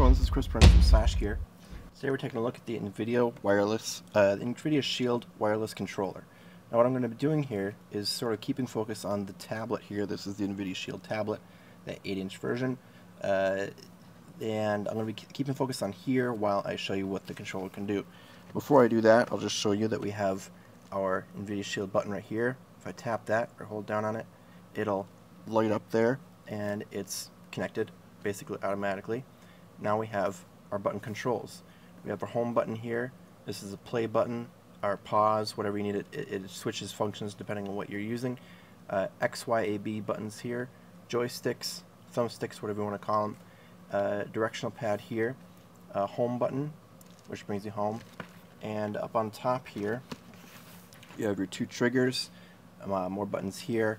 everyone, this is Chris Prince from Slash Gear. Today we're taking a look at the NVIDIA Shield Wireless Controller. Now what I'm going to be doing here is sort of keeping focus on the tablet here. This is the NVIDIA Shield tablet, the 8-inch version. And I'm going to be keeping focus on here while I show you what the controller can do. Before I do that, I'll just show you that we have our NVIDIA Shield button right here. If I tap that or hold down on it, it'll light up there and it's connected basically automatically. Now we have our button controls. We have our home button here. This is a play button, our pause, whatever you need. It switches functions depending on what you're using. X, Y, A, B buttons here. Joysticks, thumbsticks, whatever you want to call them. Directional pad here. Home button, which brings you home. And up on top here, you have your two triggers, more buttons here,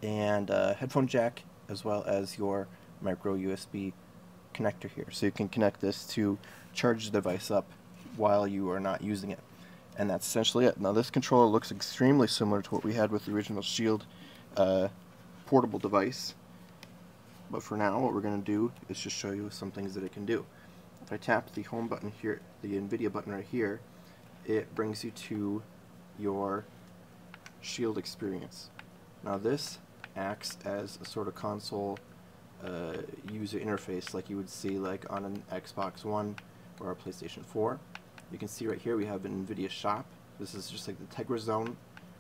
and headphone jack, as well as your micro USB connector here, so you can connect this to charge the device up while you are not using it. And that's essentially it. Now this controller looks extremely similar to what we had with the original Shield portable device, but for now what we're going to do is just show you some things that it can do. If I tap the home button here, the NVIDIA button right here, it brings you to your Shield experience. Now this acts as a sort of console user interface like you would see like on an Xbox One or a PlayStation 4. You can see right here we have an NVIDIA Shop. This is just like the Tegra Zone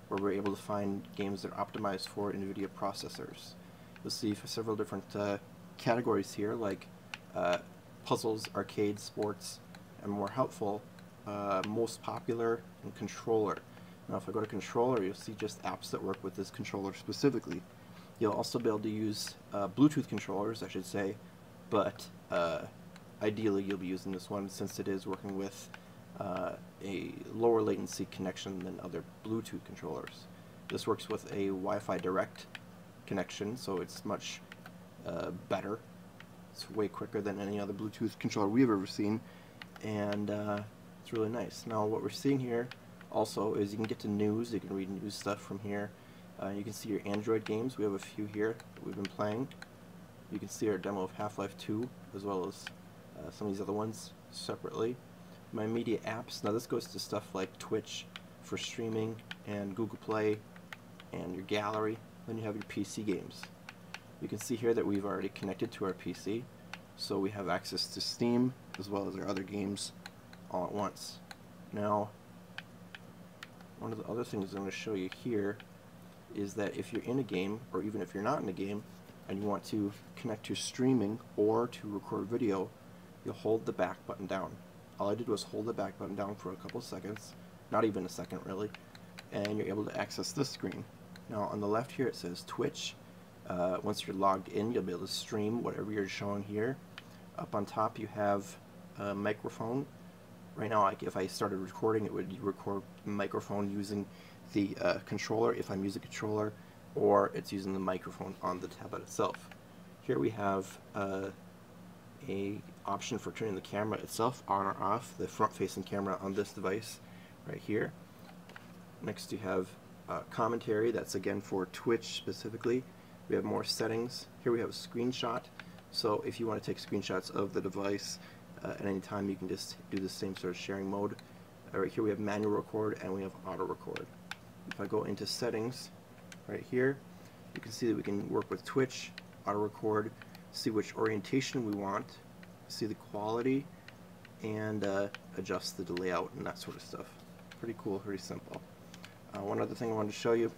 where we're able to find games that are optimized for NVIDIA processors. You'll see several different categories here like puzzles, arcade, sports, and more helpful, most popular, and controller. Now if I go to controller, you'll see just apps that work with this controller specifically. You'll also be able to use Bluetooth controllers, I should say, but ideally you'll be using this one since it is working with a lower latency connection than other Bluetooth controllers. This works with a Wi-Fi direct connection, so it's much better. It's way quicker than any other Bluetooth controller we've ever seen, and it's really nice. Now what we're seeing here also is you can get to news, you can read news stuff from here. You can see your Android games. We have a few here that we've been playing. You can see our demo of Half-Life 2 as well as some of these other ones separately. My media apps. Now this goes to stuff like Twitch for streaming and Google Play and your gallery. Then you have your PC games. You can see here that we've already connected to our PC, so we have access to Steam as well as our other games all at once. Now one of the other things I'm going to show you here is that if you're in a game, or even if you're not in a game, and you want to connect to streaming or to record video, you'll hold the back button down. All I did was hold the back button down for a couple of seconds, not even a second really, and you're able to access this screen. Now on the left here it says Twitch. Once you're logged in, you'll be able to stream whatever you're showing here. Up on top you have a microphone. Right now, if I started recording, it would record microphone using the controller, if I'm using a controller, or it's using the microphone on the tablet itself. Here we have a option for turning the camera itself on or off, the front-facing camera on this device right here. Next you have commentary, that's again for Twitch specifically. We have more settings. Here we have a screenshot, so if you want to take screenshots of the device at any time, you can just do the same sort of sharing mode. Right here we have manual record and we have auto record. If I go into settings right here, you can see that we can work with Twitch, auto record, see which orientation we want, see the quality, and adjust the layout and that sort of stuff. Pretty cool, pretty simple. One other thing I wanted to show you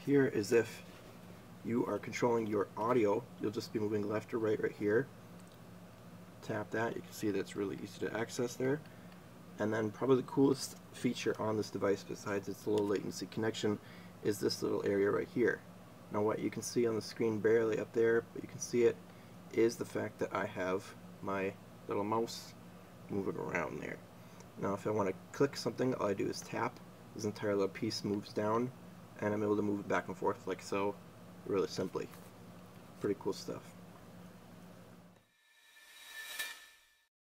here is if you are controlling your audio, you'll just be moving left or right here. Tap that, you can see that it's really easy to access there. And then probably the coolest feature on this device, besides its low latency connection, is this little area right here. Now what you can see on the screen barely up there, but you can see it, is the fact that I have my little mouse moving around there. Now if I want to click something, all I do is tap, this entire little piece moves down, and I'm able to move it back and forth like so, really simply. Pretty cool stuff.